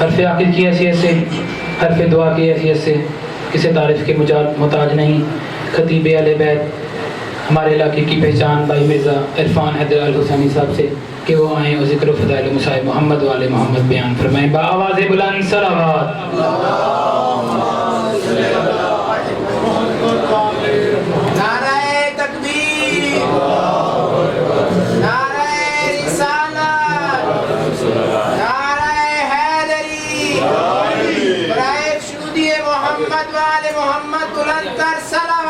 حرف عقل کی حیثیت سے، حرف دعا کی حیثیت سے کسی تعریف کے محتاج نہیں۔ خطیب اہل بیت ہمارے علاقے کی پہچان بھائی مرزا عرفان حیدر الحسینی صاحب سے کہ وہ آئیں اور ذکر و فضائل مصائب محمد والے محمد بیان فرمائیں با آواز بلند صلوات۔ نعرہ تکبیر، نعرہ رسالت، نعرہ حیدری، برائے شہودی محمد والے محمد بلند کر صلوات۔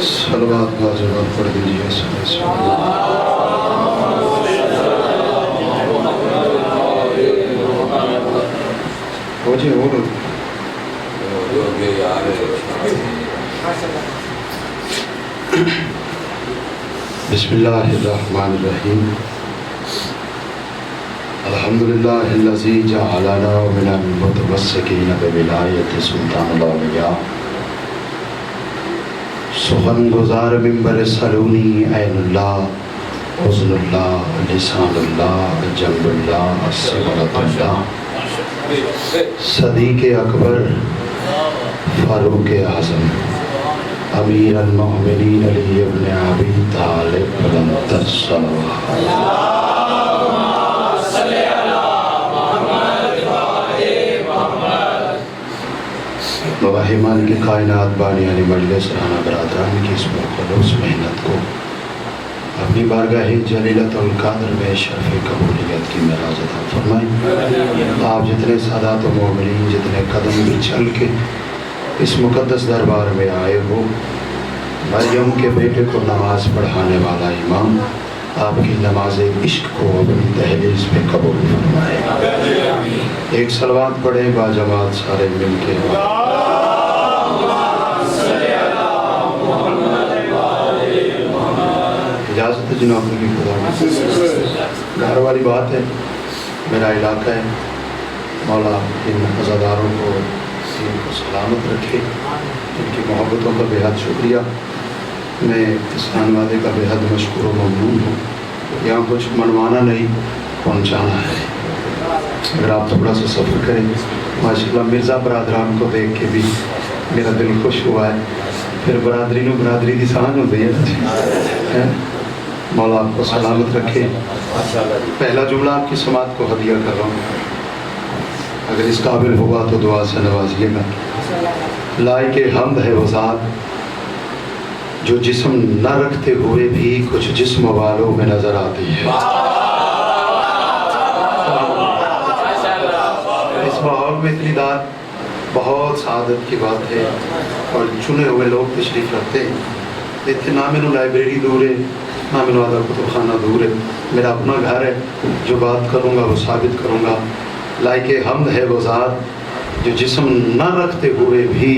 صلوات باجواب پڑھ دیجیے۔ ہو جی ہو بسم اللہ الرحمن الرحیم۔ الحمدللہ الذی جعلنا من المتمسکین بولایت سلطان الاولیاء۔ سخن گزار منبر سلونی عین اللہ، حضن اللہ، لسان اللہ، جنب اللہ، سبرت اللہ، صدیق اکبر فاروق اعظم امیر المؤمنین علی ابن ابی طالب بلند الصلوات۔ مواہمان کی کائنات بانی علی مجلس رانا برادران کی اس خلوص محنت کو اپنی بارگاہ جلیلت القدر میں شرف قبولیت کی معراج عطا فرمائیں۔ آپ جتنے سادات و مومنین جتنے قدم بھی چل کے اس مقدس دربار میں آئے ہو، مریم کے بیٹے کو نماز پڑھانے والا امام آپ کی نماز عشق کو اپنی دہلیز پہ قبول فرمائے۔ ایک صلوات پڑھیں با جماعت سارے مل کے۔ اجازت ہے جناب کی خدا گھر والی بات ہے، میرا علاقہ ہے، مولا ان عزاداروں کو دین کو سلامت رکھے، ان کی محبتوں کا بے حد شکریہ۔ میں اس خانوادے کا بے حد مشکور و ممنون ہوں۔ یہاں کچھ منوانا نہیں، پہنچانا ہے۔ اگر آپ تھوڑا سا سفر کریں، ماشاءاللہ مرزا برادران کو دیکھ کے بھی میرا دل خوش ہوا ہے۔ پھر برادری نو برادری دی سان ہوتی ہے۔ مولا آپ کو سلامت رکھے۔ پہلا جملہ آپ کی سماعت کو ہدیہ کر رہا ہوں، اگر اس قابل ہوا تو دعا سے نوازیے گا۔ لائق حمد ہے وہ ذات جو جسم نہ رکھتے ہوئے بھی کچھ جسم والوں میں نظر آتی ہے۔ اس ماحول میں اتنی داد بہت سعادت کی بات ہے، اور چنے ہوئے لوگ تشریف رکھتے ہیں۔ اتنے نہ مینوں لائبریری دور ہے، نہ مینوں آدھا کتب خانہ دور ہے، میرا اپنا گھر ہے۔ جو بات کروں گا وہ ثابت کروں گا۔ لائق حمد ہے وہ ذات جو جسم نہ رکھتے ہوئے بھی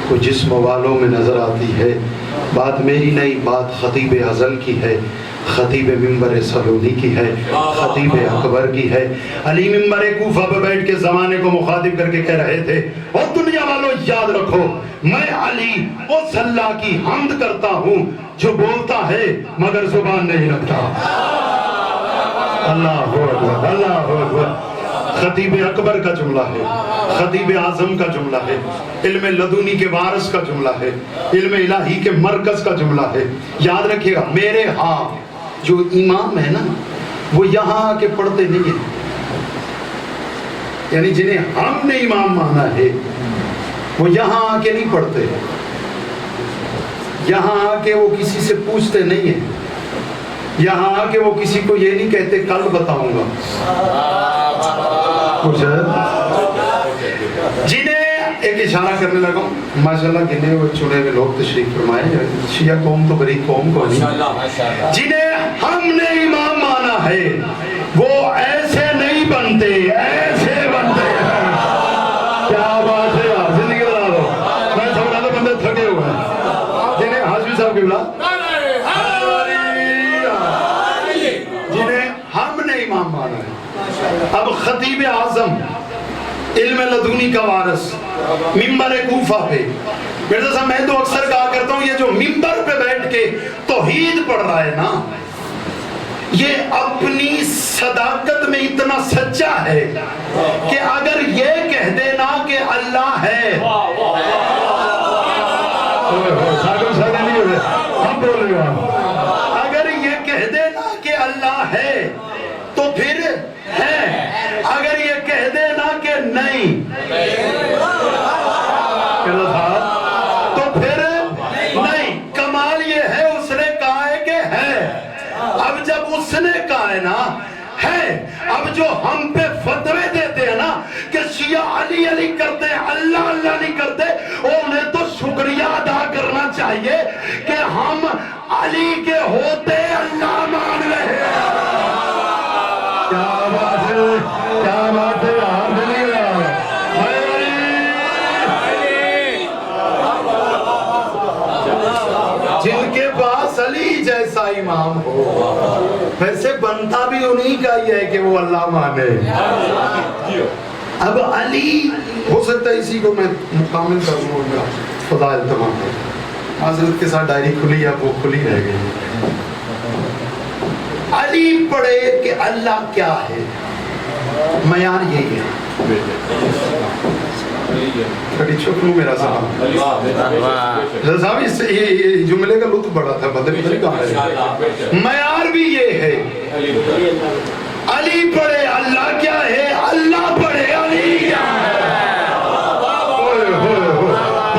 کوئی جسم والوں میں نظر آتی ہے۔ بات میری نہیں، بات خطیب ازل کی ہے، خطیب منبر سلونی کی ہے، خطیب اکبر کی ہے۔ علی منبر کوفہ پہ بیٹھ کے زمانے کو مخاطب کر کے کہہ رہے تھے، اور دنیا والوں یاد رکھو، میں علی اس اللہ کی حمد کرتا ہوں جو بولتا ہے مگر زبان نہیں رکھتا۔ اللہ اکبر، اللہ اکبر۔ خطیب اکبر کا جملہ ہے، خطیب اعظم کا جملہ ہے، علم لدنی کے وارث کا جملہ ہے، علم الہی کے مرکز کا جملہ ہے۔ یاد رکھیے گا، میرے ہاں جو امام ہے نا، وہ یہاں آ کے پڑھتے نہیں ہیں، یعنی جنہیں ہم نے امام مانا ہے وہ یہاں آ کے نہیں پڑھتے، یہاں آ کے وہ کسی سے پوچھتے نہیں ہیں، یہاں آ کے وہ کسی کو یہ نہیں کہتے کل بتاؤں گا۔ جنہیں ایک اشارہ کرنے لگا ہوں، ماشاءاللہ گنے ہوئے چنے ہوئے لوگ تشریف فرمائے، شیعہ قوم تو بڑی قوم کو نہیں، جنہیں ہم نے امام مانا ہے وہ ایسے نہیں بنتے، ایسے بنتے ہیں۔ کیا بات ہے یار، زندگی بنا دو۔ میں سمجھا تو بندے تھکے ہوئے ہیں، جنہیں حاجی صاحب کی بلا، جنہیں ہم نے امام مانا ہے۔ اب خطیب اعظم علم لدنی کا وارث ممبر کوفہ پہ. مرزا صاحب میں تو اکثر کہا کرتا ہوں یہ جو ممبر پہ بیٹھ کے توحید پڑھ رہا ہے نا یہ اپنی صداقت میں اتنا سچا ہے کہ اگر یہ کہہ دینا کہ اللہ ہے اگر یہ کہہ دینا کہ اللہ ہے تو پھر ہے, اگر یہ کہہ دینا کہ نہیں تو پھر نہیں. کمال یہ ہے اس نے کہا ہے کہ ہے. اب جب اس نے کہا ہے نا ہے, اب جو ہم پہ فتوے دیتے ہیں نا کہ شیعہ علی علی کرتے ہیں اللہ اللہ نہیں کرتے, انہیں تو شکریہ ادا کرنا چاہیے کہ ہم علی کے ہوتے اللہ مان رہے ہیں. کیا بات ہے, کیا بات ہے. جن کے پاس علی جیسا امام ہو ویسے بنتا بھی انہیں کا ہی ہے کہ وہ اللہ مانے. اب علی ہو سکتا ہے اسی کو میں مکمل کروں گا فضائل تمام حضرت کے ساتھ ڈائری کھلی ہے وہ کھلی رہ گئی. علی پڑھے کہ اللہ کیا ہے معیار یہی ہے. کڑی چھپنو میرا صاحب صاحب اس یہ جملے کا لطف بڑا تھا بدلی بدلی کہاں ہے. معیار بھی یہ ہے علی پڑھے اللہ کیا ہے, اللہ پڑھے علی کیا ہے.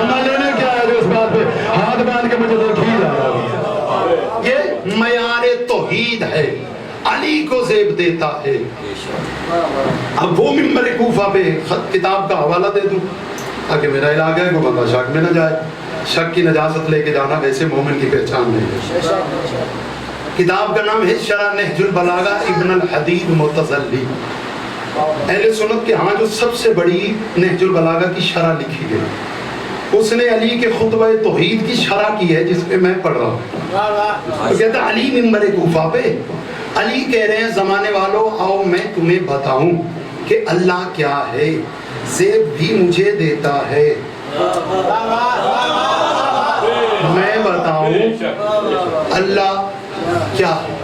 نہ لینے کیا ہے جو اس بات پہ ہاتھ باندھ کے مجھے دیکھی جا رہا ہے. یہ معیار توحید ہے, علی کو زیب دیتا ہے. اب وہ ممبر کوفہ پہ خط کتاب کا حوالہ دے دوں تاکہ میرا علاقہ ہے کوئی بندہ شک میں نہ جائے. شک کی نجاست لے کے جانا ویسے مومن کی پہچان نہیں ہے. کتاب کا نام ہے شرح نہج البلاغہ ابن الحدید متزلی. اہل سنت کے ہاں جو سب سے بڑی نہج البلاغہ کی شرح لکھی گئی, اس نے علی کے خطبہ توحید کی شرح کی ہے جس پہ میں پڑھ رہا ہوں. کہتا ہے علی ممبر کوفہ پہ علی کہہ رہے ہیں زمانے والوں آؤ میں تمہیں بتاؤں کہ اللہ کیا ہے, زیب بھی مجھے دیتا ہے. میں بتاؤں اللہ کیا ہے.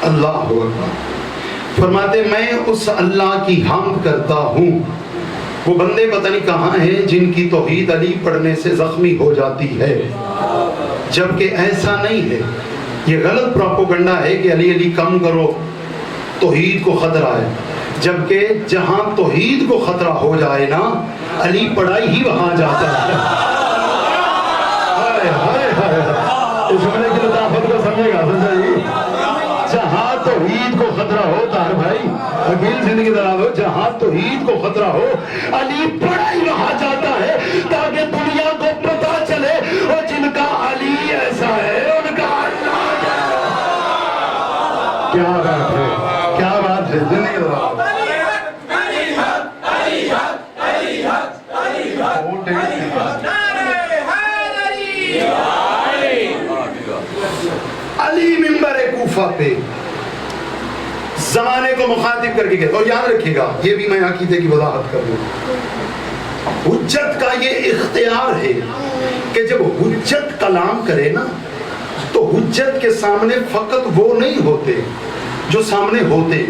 اللہ اکبر. فرماتے میں اس اللہ کی حمد کرتا ہوں. وہ بندے پتہ نہیں کہاں ہیں جن کی توحید علی پڑھنے سے زخمی ہو جاتی ہے, جبکہ ایسا نہیں ہے. یہ غلط پروپیگنڈا ہے کہ علی علی کم کرو توحید کو خطرہ ہے, جبکہ جہاں توحید کو خطرہ ہو جائے نا علی پڑھائی ہی وہاں جاتا ہے. اس جملے کی لطافت کو سمجھے گا سمجھا جی. جہاں توحید کو خطرہ ہو تار بھائی وکیل زندگی دراز ہو, جہاں توحید کو خطرہ ہو علی پڑھائی وہاں جاتا ہے تاکہ دنیا کو پتا چلے اور جن کا علی ایسا ہے ان کا اللہ کیا بات ہے, کیا بات ہے. زندگی دراز علی ممبر کوفہ پہ زمانے کو مخاطب کر کے گئے. اور یاد رکھیے گا یہ بھی میں عقیدے کی وضاحت کر دوں, حجت کا یہ اختیار ہے کہ جب حجت کلام کرے نا تو حجت کے سامنے فقط وہ نہیں ہوتے جو سامنے ہوتے.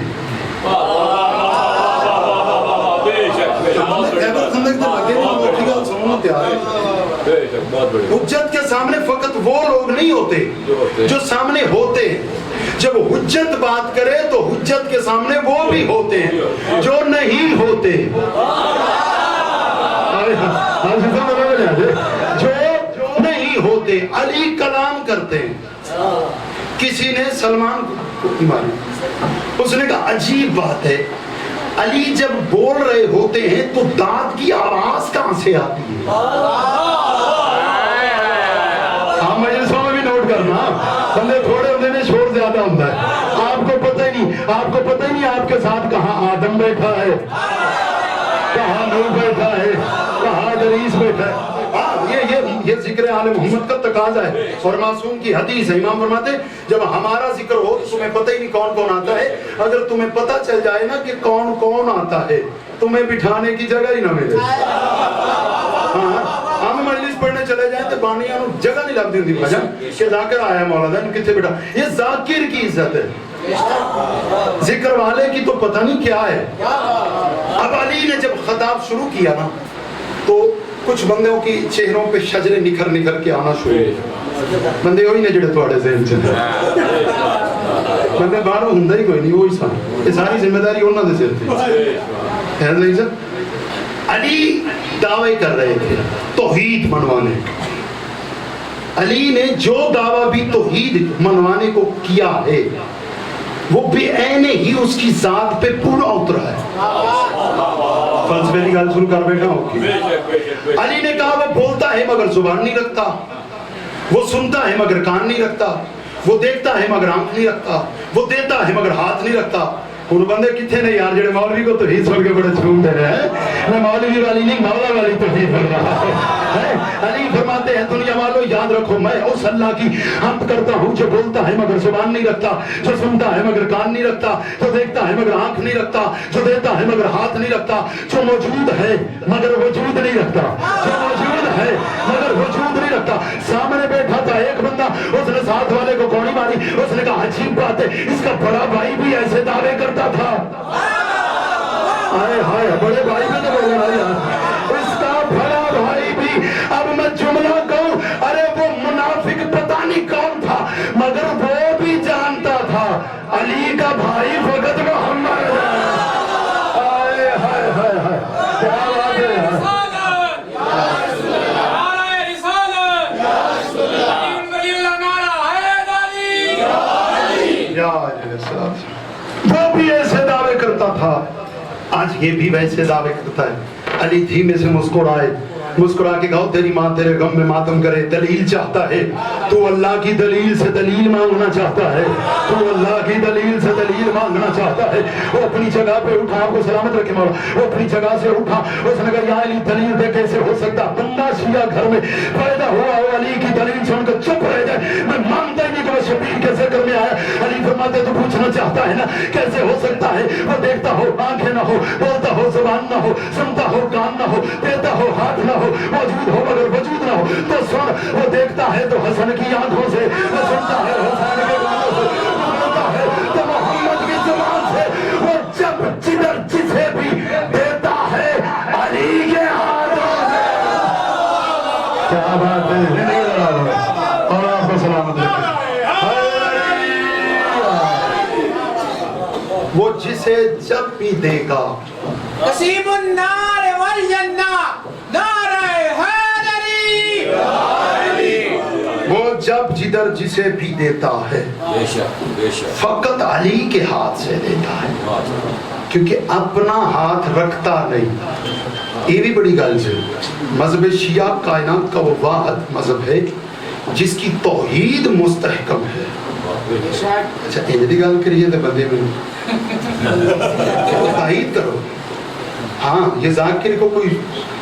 حجت کے سامنے فقط وہ لوگ نہیں ہوتے جو سامنے ہوتے ہیں. جب حجت بات کرے تو حجت کے سامنے وہ بھی ہوتے ہیں جو نہیں ہوتے. جو نہیں ہوتے. علی کلام کرتے ہیں. کسی نے سلمان کو ماری, اس نے کہا عجیب بات ہے علی جب بول رہے ہوتے ہیں تو دانت کی آواز کہاں سے آتی ہے. ہاں مجلسوں میں بھی نوٹ کرنا بندے تھوڑے ہوتے ہیں شور زیادہ ہوتا ہے. آپ کو پتہ ہی نہیں, آپ کو پتہ ہی نہیں آپ کے ساتھ کہاں آدم بیٹھا ہے, کہاں نوح بیٹھا ہے, کہاں ادریس بیٹھا ہے. یہ یہ ذکر آل محمد کا تقاضا ہے اور معصوم کی حدیث ہے. امام فرماتے جب ہمارا ذکر ہو تو تمہیں پتہ ہی نہیں کون کون آتا ہے. اگر تمہیں پتہ چل جائے نا کہ کون کون آتا ہے تمہیں بٹھانے کی جگہ ہی نہ ملے. ہم مجلس پڑھنے چلے جائیں تو بانیاں جگہ نہیں لگتی ہوتی بھجن کہ ذاکر آیا مولانا ان کتنے بٹھا. یہ ذاکر کی عزت ہے, ذکر والے کی تو پتہ نہیں کیا ہے. اب علی نے جب خطاب شروع کیا نا تو کچھ بندوں کی چہروں پہ شجرے نکھر نکھر کے آنا شروع ہوئے. بندے وہی نے جڑے تھوڑے ذہن چ بندے باہر ہوندا ہی کوئی نہیں, وہی سن. یہ ساری ذمہ داری انہاں دے سر تے. خیر نہیں سر, علی دعوے کر رہے تھے توحید منوانے. علی نے جو دعویٰ بھی توحید منوانے کو کیا ہے وہ بے عین ہی اس کی ذات پہ پورا اترا ہے. فلسفے کی گل شروع کر بیٹھا ہوگی. علی نے کہا وہ بولتا ہے مگر زبان نہیں رکھتا, وہ سنتا ہے مگر کان نہیں رکھتا, وہ دیکھتا ہے مگر آنکھ نہیں رکھتا, وہ دیتا ہے مگر ہاتھ نہیں رکھتا. ان بندے کتنے نہیں یار جڑے مولوی کو توحید سن کے بڑے جھوم دے رہے ہیں. میں مولوی والی نہیں مولا والی توحید بن رہا ہے. علی فرماتے ہیں دنیا والوں یاد رکھو میں اس اللہ کی حمد کرتا ہوں جو بولتا ہے مگر زبان نہیں رکھتا, جو سنتا ہے مگر کان نہیں رکھتا, جو دیکھتا ہے مگر آنکھ نہیں رکھتا, جو دیتا ہے مگر ہاتھ نہیں رکھتا, جو موجود ہے مگر وجود نہیں رکھتا, جو موجود ہے مگر وجود نہیں رکھتا. سامنے بیٹھا تھا ایک بندہ, اس نے ساتھ والے کو گولی ماری. اس نے کہا عجیب بات ہے اس کا بڑا بھائی بھی ایسے دعوے کرتا تھا. آئے ہائے بڑے بھائی میں تو بڑے بھائی اس کا بڑا بھائی بھی. اب میں جملہ کہوں, ارے وہ منافق پتہ نہیں کون تھا مگر وہ بھی جانتا تھا علی کا بھائی فقط محمد ہے. آئے ہائے ہائے ہائے کیا بات ہے. وہ بھی ایسے دعوے کرتا تھا, آج یہ بھی ویسے دعوے کرتا ہے. علی دھیمے سے مسکرائے, مسکرا کے کہو تیری ماں تیرے غم میں ماتم کرے. دلیل چاہتا ہے تو اللہ کی دلیل سے دلیل مانگنا چاہتا ہے, تو اللہ کی دلیل سے دلیل مانگنا چاہتا ہے. وہ اپنی جگہ پہ اٹھا, آپ کو سلامت رکھے مولا, وہ اپنی جگہ سے اٹھا. اس نے کہا یا علی دلیل دے کیسے ہو سکتا, بندہ شیعہ گھر میں پیدا ہوا ہو علی کی دلیل سن کر چپ رہ جائے. میں مانتا ہی نہیں کہ وہ شبیر کے ذکر میں آیا. علی فرماتے تو پوچھنا چاہتا ہے نا کیسے ہو سکتا ہے. وہ دیکھتا ہو آنکھیں نہ ہو, بولتا ہو زبان نہ ہو, سنتا ہو کان نہ ہو, دیتا ہو ہاتھ نہ ہو, موجود ہو مگر وجود نہ ہو. تو سن, وہ دیکھتا ہے تو حسن کی آنکھوں سے, وہ سنتا ہے حسین کے کانوں سے, وہ بولتا ہے تو محمد کی زبان سے. وہ جب جدھر جسے بھی دیتا ہے علی کے ہاتھوں سے. کیا بات ہے, اور آپ کو سلامت رکھیں. وہ جسے جب بھی دے گا نصیب النار والجنہ نعرہ حیدری. وہ جب جدھر جسے بھی دیتا ہے فقط علی کے ہاتھ سے دیتا ہے, کیونکہ اپنا ہاتھ رکھتا نہیں. یہ بھی بڑی گل ہے. مذہب شیعہ کائنات کا وہ واحد مذہب ہے جس کی توحید مستحکم ہے. اچھا انجلی گل کریے تو بندے میں تائید کرو. ہاں یہ ذاکر کو کوئی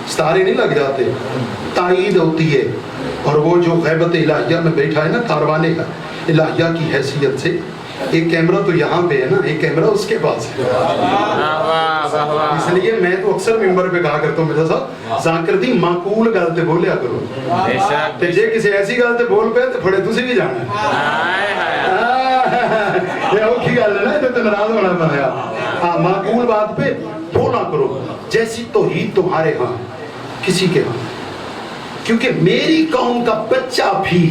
ستارے نہیں لگ جاتے, تائید ہوتی ہے. اور وہ جو غیبت الہیہ میں بیٹھا ہے نا کاروان الہیہ کی حیثیت سے, ایک کیمرہ تو یہاں پہ ہے نا, ایک کیمرہ اس کے پاس ہے. اس لیے میں تو اکثر ممبر پہ کہا کرتا ہوں میرا صاحب ذاکر دی معقول گل تے بولیا کرو, تے جے کسی ایسی گل تے بول پے تے پھڑے تسی بھی جانا ہے. یہ اوکھی گل ہے نا, تے تے ناراض ہونا پڑیا. ہاں معقول بات پہ بولا کرو جیسی توحید تمہارے ہاں کسی کے ہاں. کیونکہ میری قوم کا بچہ بھی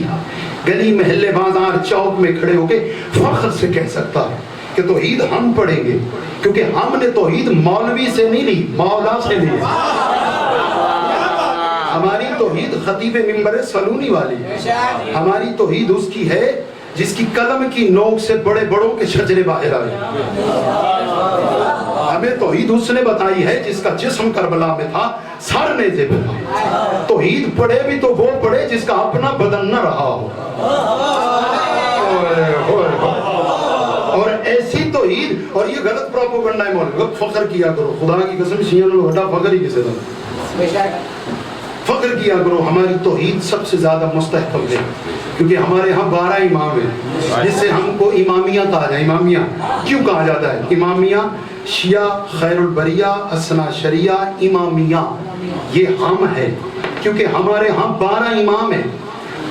گلی محلے بازار چوک میں کھڑے ہو کے فخر سے کہہ سکتا ہے کہ توحید ہم پڑھیں گے, کیونکہ ہم نے توحید مولوی سے نہیں لی, مولا سے لی. ہماری توحید خطیب ممبر سلونی والی, ہماری توحید اس کی ہے جس کی قلم کی نوک سے بڑے بڑوں کے شجرے باہر آئے. ہمیں توحید اس نے بتائی ہے جس کا جسم کربلا میں تھا, سر نے تھے. توحید پڑھے بھی تو وہ پڑھے جس کا اپنا بدن نہ رہا ہو. اور ایسی توحید, اور یہ غلط پروپیگنڈا ہے مولوی, فخر کیا کرو. خدا کی قسم شیعہ نے بڑا فخر ہی کسے دا, فخر کیا کرو ہماری توحید سب سے زیادہ مستحکم ہے، کیونکہ ہمارے ہاں 12 امام ہیں، جس سے ہم کو امامیہ کہا جائے۔ امامیہ کیوں کہا جاتا ہے؟ امامیہ شیعہ خیر البریہ اثنا شریعہ امامیہ، یہ ہم ہے کیونکہ ہمارے ہاں 12 امام ہیں۔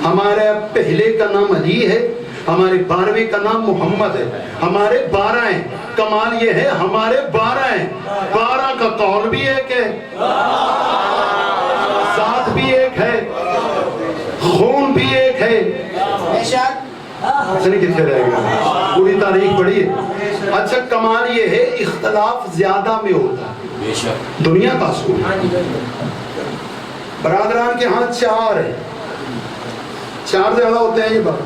ہمارے پہلے کا نام علی ہے، ہمارے 12ویں کا نام محمد ہے، ہمارے 12 ہیں۔ کمال یہ ہے ہمارے 12 ہیں، 12 کا قول بھی ایک ہے، ذات بھی ایک ہے، خون بھی ایک ہے۔ نہیں کتنے رہے گا، پوری تاریخ پڑھی ہے۔ اچھا کمال یہ ہے اختلاف زیادہ میں ہوتا ہے، دنیا کا اصول۔ برادران کے ہاں 4 ہیں، 4 زیادہ ہوتے ہیں یہ بات،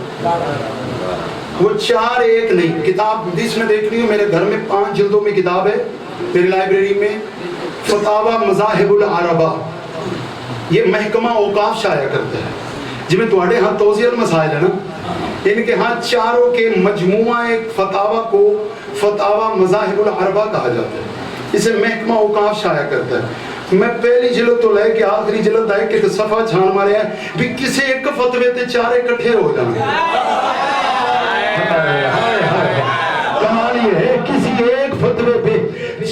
وہ 4 ایک نہیں۔ کتاب حدیث میں دیکھ رہی ہوں، میرے گھر میں 5 جلدوں میں کتاب ہے میری لائبریری میں، فتاوی مذاہب العربہ، یہ محکمہ اوقاف شائع کرتا ہے، جی میں تواڈے ہاں توضیح المسائل ہے نا، ان کے ہاں 4 کے مجموعہ ایک فتاوی کو فتاوی مذاہب العربہ کہا جاتا ہے، اسے محکمہ اوقاف شائع کرتا ہے۔ میں پہلی جلد تو لے کے آخری جلد آئے کہ صفحہ چھان مارے ہیں بھی کسی ایک فتوے تے 4 اکٹھے ہو جانے۔ کمال یہ ہے کسی ایک فتوے پہ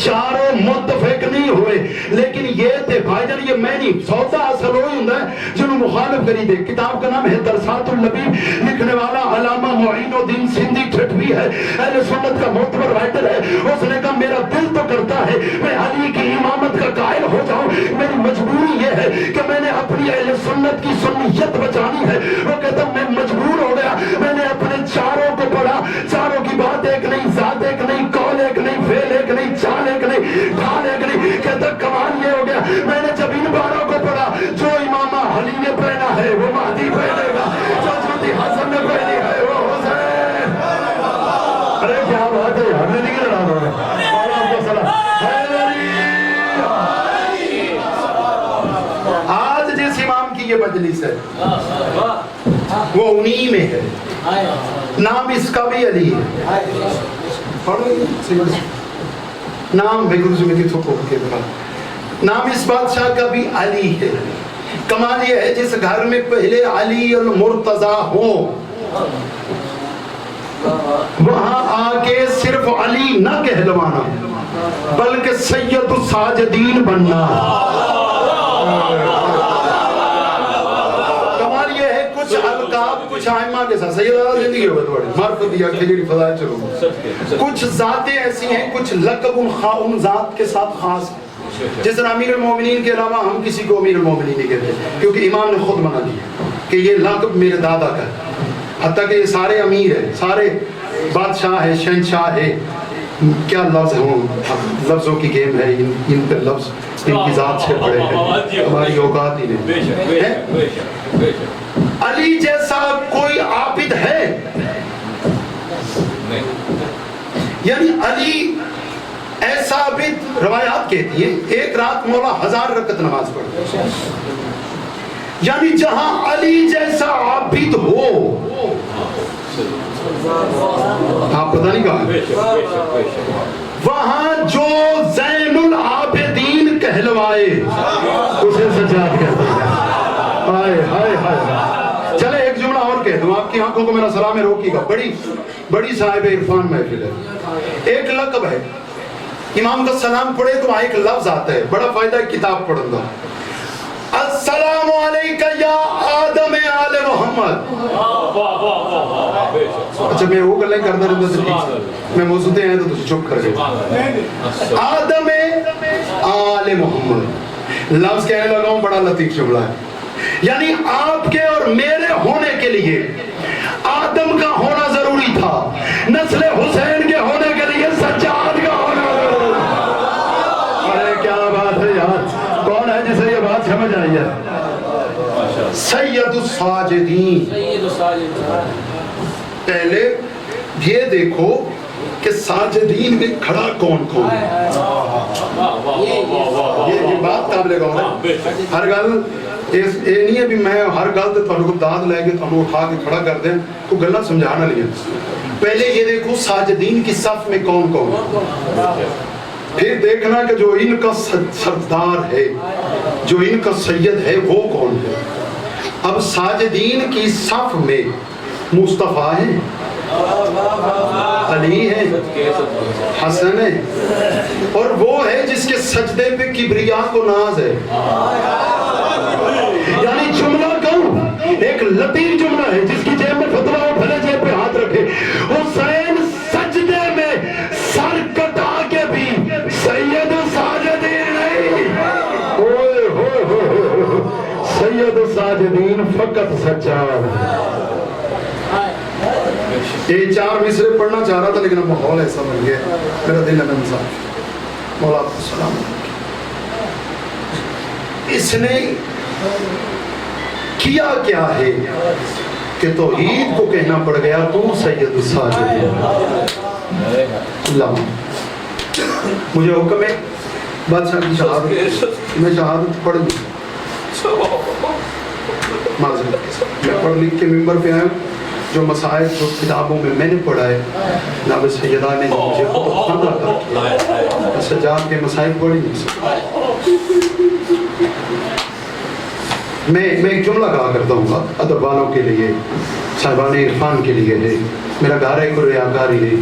4 متفق نہیں ہوئے، لیکن یہ تھے بھائی جان، یہ میں نہیں، سودا اصل ہوئی ہوں جنہوں مخالف کری دے۔ کتاب کا نام ہے درسات اللبیب، لکھنے والا علامہ معین الدین سندھی ٹھٹوی ہے، اہل سنت کا معتبر رائٹر ہے۔ اس نے کہا میرا دل تو کرتا ہے میں علی کی امامت کا قائل ہو جاؤں، میری مجبوری یہ ہے کہ میں نے اپنی اہل سنت کی سنیت بچانی ہے۔ وہ کہتا میں مجبور ہو گیا، میں نے اپنے 4 کو پڑھا، 4 کی بات ایک نہیں، ذات ایک نہیں، قول ایک نہیں، فعل ایک نہیں، چال ایک نہیں، ڈھال ایک نہیں۔ کہتا کمال یہ ہو گیا میں نے جب ان 12 کو پڑھا، جو امامہ علی نے پہنا ہے وہ مہدی پہنے گا، جو جوتی حسن نے پہنی ہے وہ حسین۔ ارے کیا بات ہے یار، میں نہیں لڑا رہا ہوں، اور آپ کو سلام۔ آج جس امام کی یہ مجلس ہے وہ انہی میں ہے، نام اس کا بھی علی ہے، نام نام اس بادشاہ کا بھی علی ہے۔ کمال یہ ہے جس گھر میں پہلے علی المرتضی ہو وہاں آگے صرف علی نہ کہلوانا بلکہ سید الساجدین بننا۔ کمال یہ ہے کچھ القاب کچھ ائمہ کے ساتھ سید اللہ زندگی ہوگا تھوڑی معرفت دیا کھجڑی فضائل چلو، کچھ ذاتیں ایسی ہیں، کچھ لقب ان ذات کے ساتھ خاص، جس طرح امیر المومنین کے علاوہ ہم کسی کو امیر المومنین نہیں کہتے، کیونکہ امام نے خود منع دیا کہ یہ لقب میرے دادا کا ہے، حتیٰ کہ یہ سارے امیر ہیں، سارے بادشاہ ہے، شہنشاہ ہے، کیا لفظ ہوں، لفظوں کی گیم ہے، ان پہ لفظ ان کی ذات سے بڑے ہیں، ہماری اوقات ہی نہیں۔ علی جیسا کوئی عابد ہے؟ یعنی علی ایسا عابد، روایات کہتی ہیں ایک رات مولا 1000 رکعت نماز پڑھتا، یعنی جہاں علی جیسا عابد ہو، آپ پتہ نہیں کہاں، وہاں جو زین العابدین کہلوائے اسے سجاد کہتے ہیں۔ ہائے ہائے ہائے، چلے ایک جملہ اور کہہ دوں، آپ کی آنکھوں کو میرا سلام ہے، روکی گا، بڑی صاحب عرفان محفل ہے، ایک لقب ہے، امام کا سلام پڑھے تو وہاں ایک لفظ آتا ہے، بڑا فائدہ ہے کتاب پڑھن دا، السلام علیکہ یا آدم آل محمد۔ اچھا میں وہ گلیں کرنا رہتا تھا ٹھیک سے، میں موضوعیں ہیں تو تجھے چپ کر گئے، آدم آل محمد، لفظ کہنے لگا ہوں بڑا لطیف جملہ ہے، یعنی آپ کے اور میرے ہونے کے لیے آدم کا ہونا ضروری تھا، نسل حسین کے ہونے کے لیے سجاد کا ہونا ضروری تھا۔ ارے کیا بات ہے یار، کون ہے جسے یہ بات سمجھ آئی ہے؟ سید الساجدین۔ پہلے یہ دیکھو کہ ساجدین میں کھڑا کون کون ہے، یہ بات قابل غور ہے۔ ہر گل یہ نہیں ہے بھی میں ہر گل تے تھانوں کو داد لے کے تھانوں اٹھا کے کھڑا کر دیں، تو گلاں سمجھانا نہیں ہے۔ پہلے یہ دیکھو ساجدین کی صف میں کون کون ہے، پھر دیکھنا کہ جو ان کا سردار ہے، جو ان کا سید ہے، وہ کون ہے؟ اب ساجدین کی صف میں مصطفیٰ ہیں، علی ہے، حسن ہے، اور وہ ہے جس کے سجدے پہ کبریا کو ناز ہے. یعنی جملہ کہوں، ایک لطیف جملہ ہے جس کی جیب میں فتویٰ ہو بھلے جیب پہ ہاتھ رکھے. حسین سجدے میں سر کٹا کے بھی سید ساجدین نہیں. اوئے ہوئے ہوئے، سید ساجدین فقط سجاد. یہ 4 مصرے پڑھنا چاہ رہا تھا لیکن اب ماحول ایسا بن گیا، میرا دل ہے انسان. مولا آپ کو سلام. اس نے کیا کیا ہے کہ توحید کو کہنا پڑ گیا تو سید الساجدین. اللہ مجھے حکم ہے بادشاہ کی شہادت، میں شہادت پڑھ لی، معذرت میں پڑھ لکھ کے ممبر پہ آیا. جو مسائل جو کتابوں میں نے پڑھا ہے جناب سیدہ نے مجھے خود عطا کیا، سجاد کے مسائل پڑھی نہیں سکتا. میں ایک جملہ کہا کرتا ہوں ادب والوں کے لیے، صاحبان عرفان کے لیے ہے. میرا گھر ہے کوئی ریاکاری نہیں.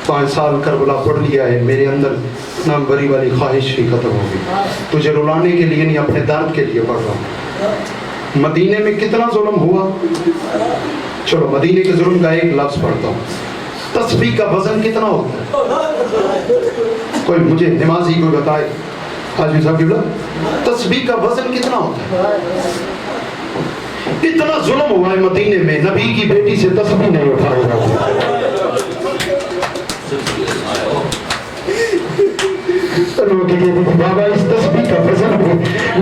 5 سال کربلا پڑھ لیا ہے، میرے اندر نام بری والی خواہش ہی ختم ہو گئی. تجھے رلانے کے لیے نہیں، اپنے درد کے لیے پڑھ رہا ہوں. مدینے میں کتنا ظلم ہوا. چلو مدینے کے ظلم کا ایک لفظ پڑھتا ہوں. تسبیح کا وزن کتنا ہوتا ہے؟ کوئی مجھے نمازی کو بتائے. حاجی صاحب کی تسبیح کا وزن کتنا ہوتا ہے؟ اتنا ظلم ہوا ہے مدینے میں، نبی کی بیٹی سے تسبیح نہیں اٹھائی جاتی. لوگ یہ دیکھیں بابا اس تسبیح کا وزن بھی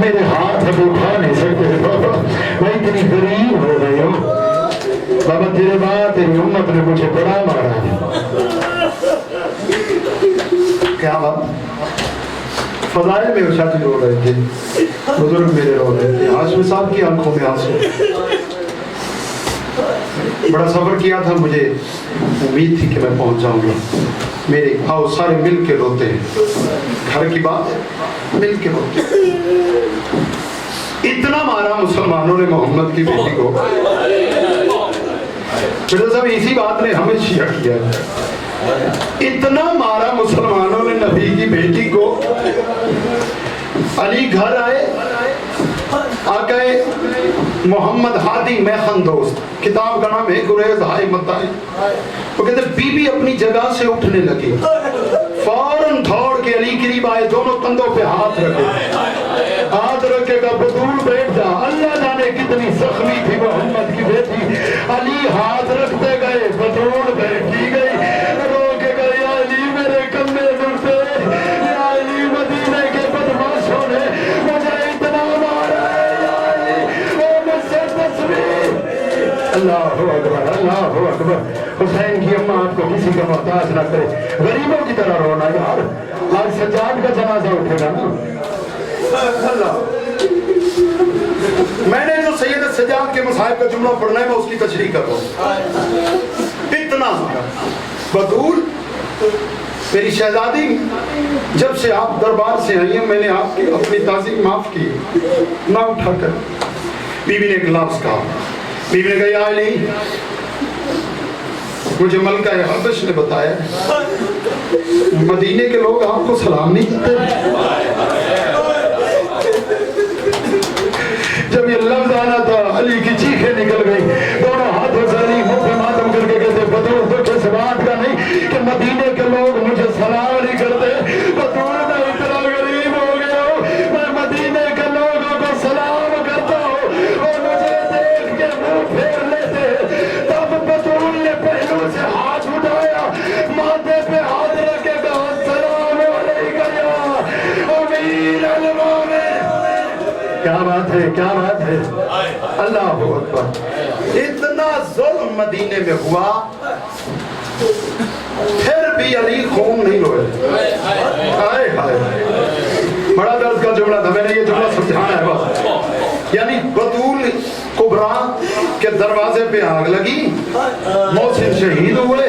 میرے ہاتھ ہے وہ اٹھا نہیں سکتے. بابا میں اتنی غریب ہو گئی ہوں بابا، تیرے بعد تیری امت نے مجھے بڑا مارا ہے. کیا بات فضائل میں ارشاد جی رو رہے تھے، بزرگ میرے رو رہے تھے، ہاشمی صاحب کی آنکھوں میں آنسو. بڑا صبر کیا تھا، مجھے امید تھی کہ میں پہنچ جاؤں گا. میرے آؤ سارے مل کے روتے ہیں، گھر کی بات ہے مل کے روتے ہیں. اتنا مارا مسلمانوں نے محمد کی بیٹی کو. پھر صاحب اسی بات نے ہمیں شیعہ کیا ہے. اتنا مارا مسلمانوں نے نبی کی بیٹی کو. علی گھر آئے، آقا محمد ہادی میخن دوست، کتاب کا نام ہے گریز ہائے متائی. وہ کہتے بی بی اپنی جگہ سے اٹھنے لگی، فوراً دوڑ کے علی قریب آئے، دونوں کندھوں پہ ہاتھ رکھے. ہاتھ رکھے گا بطول بیٹھ جا. اللہ جانے کتنی زخمی تھی محمد کی بیٹی. علی ہاتھ رکھتے گئے، بطول بیٹھی گئی، رو کے گئے یا علی میرے کندھے دھرتے، یا علی مدینے کے بدماشوں نے مجھے اتنا مارا ہے، یا علی وہ مجھ سے تصویر. اللہ اکبر اللہ اکبر. حسین کی اماں آپ کو کسی کا محتاج نہ کرے. غریبوں کی طرح رونا یار. آج سجاد کا جنازہ اٹھے گا نا. اللہ میں نے جو سید سجاد کے مصائب کا جملہ پڑھنا ہے میں اس کی تشریح کر رہا ہوں. اتنا بطول میری شہزادی، جب سے آپ دربار سے آئی ہیں میں نے آپ کی اپنی تعظیم معاف کی نہ اٹھا کر. بی بی نے ایک لفظ کہا، بی بی نے کہا یا علی مجھے ملکہ حبش نے بتایا مدینے کے لوگ آپ کو سلام نہیں کرتے. جب یہ لفظ آنا تھا علی کی چیخیں نکل گئی، دونوں ہاتھوں سے علی منہ پہ ماتم کر کے کہتے بطول تو کس بات کا نہیں کہ مدینے کے لوگ مجھے سلام نہیں کرتے. بطول میں اتنا غریب ہو گیا ہوں، میں مدینے کے لوگوں کو سلام کرتا ہوں اور مجھے دیکھ کے منہ پھیر لیتے. تب بطول نے پہلو سے ہاتھ اٹھایا، ماتھے پہ ہاتھ رکھے گا، السلام علیکہ یا امیر المومنین. کیا بات ہے کیا بات ہے. اللہ اکبر. اتنا ظلم مدینے میں ہوا پھر بھی علی خون نہیں روئے. ہائے ہائے بڑا درد کا جملہ تھا، میں نے یہ جملہ سمجھانا ہے بس. یعنی بطول کبریٰ کے دروازے پہ آگ لگی، محسن شہید ہوئے،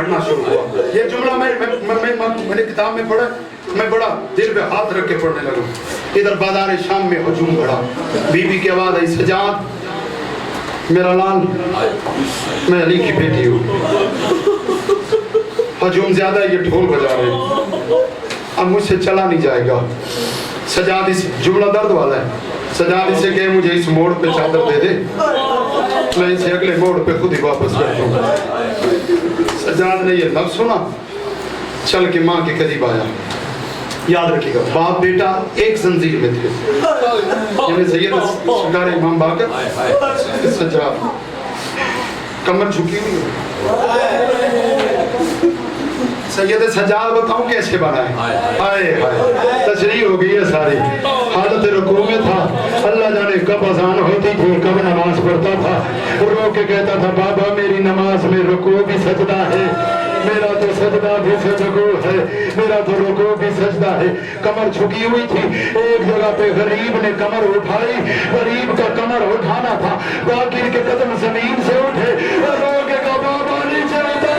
پڑھنا شروع ہوا. یہ جملہ میں نے کتاب میں پڑھا, میں بڑا دل پہ ہاتھ رکھ کے پڑھنے لگا. ادھر بازار شام میں ہجوم بڑھا. بی بی کی آواز آئی, سجاد میرا لال, میں علی کی بیٹی ہوں. ہجوم زیادہ ہے, یہ ڈھول بجا رہے, اب مجھ سے چلا نہیں جائے گا. سجاد, اس جملہ درد والا ہے, سجاد اسے کہے مجھے اس موڑ پہ چادر دے دے, میں اسے اگلے موڑ پہ خود ہی واپس کر دوں. سجاد نے یہ لفظ سنا, چل کے ماں کے قریب آیا. یاد رکھیے گا, باپ بیٹا ایک زنجیر میں تھے. یعنی سید سرکار امام باقر, سجاد کمر جھکی ہوئی ہے. سید سجاد بتاؤں کیسے بنا ہے, ہائے ہائے تشریح ہو گئی ہے ساری. حالت رکوع میں تھا, اللہ جانے کب اذان ہوتی تھی, کب نماز پڑھتا تھا. رو کے کہتا تھا بابا میری نماز میں رکوع بھی سجدہ ہے, میرا تو سجدہ بھی رکوع ہے, میرا تو رکوع بھی سجدہ ہے. کمر جھکی ہوئی تھی. ایک جگہ پہ غریب نے کمر اٹھائی, غریب کا کمر اٹھانا تھا, باقی کے قدم زمین سے اٹھے. رو کے کہا بابا نیچے اتر,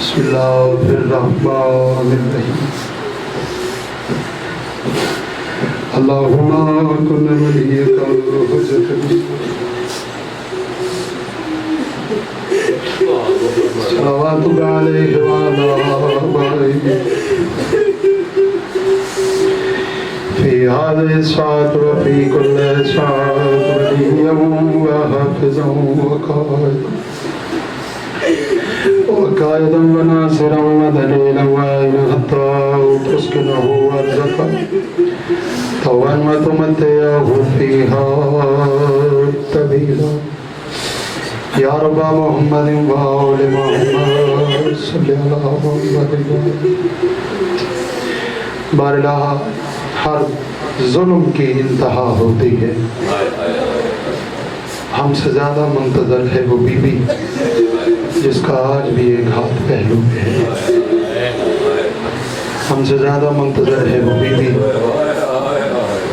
بسم اللہ الرحمن الرحیم. اللہم کن ولیک الحجت صلواتک علیہ وعلی آبائہ فی هذه الساعة وفي كل ساعة وليا وحافظا وقائدا وناصرا ودليلا وعينا حتى تسكنه أرضك طوعا وتمتعه فيها طويلا. یا رب محمد وآل محمد صلی اللہ محمد. باراللہ ہر ظلم کی انتہا ہوتی ہے. ہم سے زیادہ منتظر ہے وہ بی بی جس کا آج بھی ایک ہاتھ پہلو میں ہے. ہم سے زیادہ منتظر ہے وہ بی بی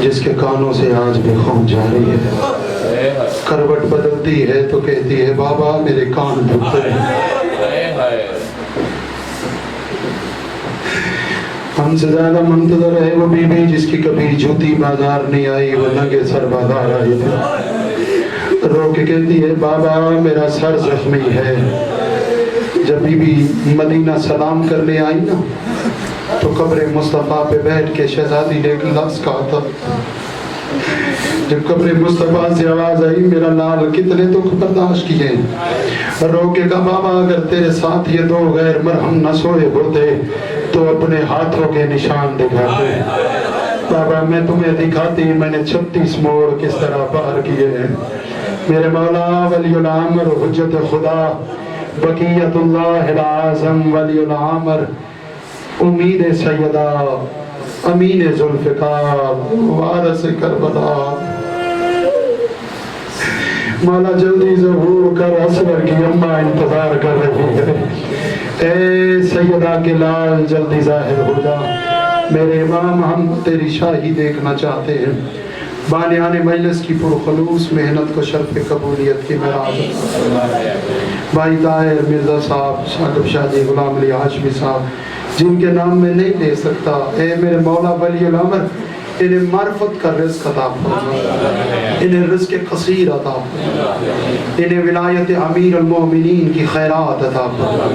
جس کے کانوں سے آج بھی خون جاری ہے. کروٹ بدلتی ہے تو کہتی ہے بابا میرے کان دکھتے ہیں. ہم سے زیادہ منتظر ہے وہ بی بی جس کی کبھی جوتی بازار نہیں آئی, وہ ننگے سر بازار آئی تھی. رو کے کہتی ہے بابا میرا سر زخمی ہے. جب بی بی مدینہ سلام کرنے آئی نا تو قبر مصطفیٰ پہ بیٹھ کے شہزادی نے ایک لفظ کہا تھا. جب قبر مصطفیٰ سے آواز آئی میرا لال کتنے دکھ برداشت کیے. رو کے کہا بابا اگر تیرے ساتھ یہ دو غیر مرہم نہ سوئے ہوتے تو اپنے ہاتھوں کے نشان دکھاتے. بابا میں تمہیں دکھاتی میں نے 36 موڑ کس طرح پار کیے ہیں. میرے مولا ولی الامر حجت خدا بقیت اللہ العظم ولی الامر امید سیدہ امین ذوالفقار وارث کربلا. مولا جلدی ظہور کر, اصغر کی اماں انتظار کر رہی ہے. اے سیدہ کے لال جلدی ظاہر ہو جا. میرے امام ہم تیری شاہی دیکھنا چاہتے ہیں. بانیان مجلس کی پرخلوص محنت کو شرف قبولیت کی معراج. بھائی طاہر مرزا صاحب, ثاقب شاہ جی, غلام علی ہاشمی صاحب جن کے نام میں نہیں لے سکتا, اے میرے مولا ولی الامر انہیں معرفت کا رزق عطا فرما, انہیں رزق قصیر عطا فرما, انہیں ولایت امیر المومنین کی خیرات عطا فرما,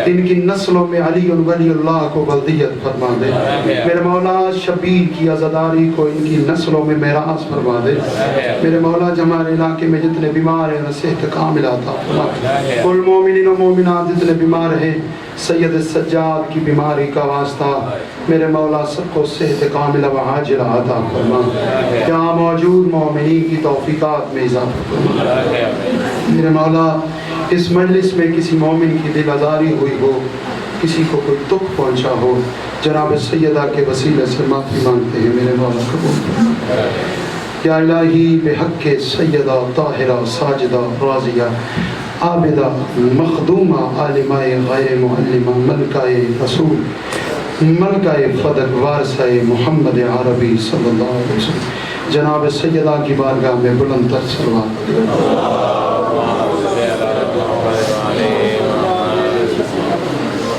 ان کی نسلوں میں علی ولی اللہ کو بلدیت فرما دے. میرے مولا شبیر کی عزاداری کو ان کی نسلوں میں میراث فرما دے. میرے مولا جمال علاقے میں جتنے بیمار ہیں صحت کامل عطا فرما. کل مومنین و مومنات جتنے بیمار ہیں سید سجاد کی بیماری کا واسطہ میرے مولا سب کو صحت کاملہ و عاجلہ عطا فرما، یہاں موجود مومنین کی توفیقات میں اضافہ فرما۔ میرے مولا اس مجلس میں کسی مومن کی دل آزاری ہوئی ہو، کسی کو کوئی دکھ پہنچا ہو، جناب سیدہ کے وسیلے سے معافی مانگتے ہیں میرے مولا قبول فرما۔ یا الہی بحق سیدہ طاہرہ ساجدہ راضیہ عابدہ مخدومہ عالمہ غیر معلمہ ملکہ رسول ملکہ فضل وارثہ محمد عربی صلی اللہ علیہ وسلم، جناب سیدہ کی بارگاہ میں بلند تر صلوات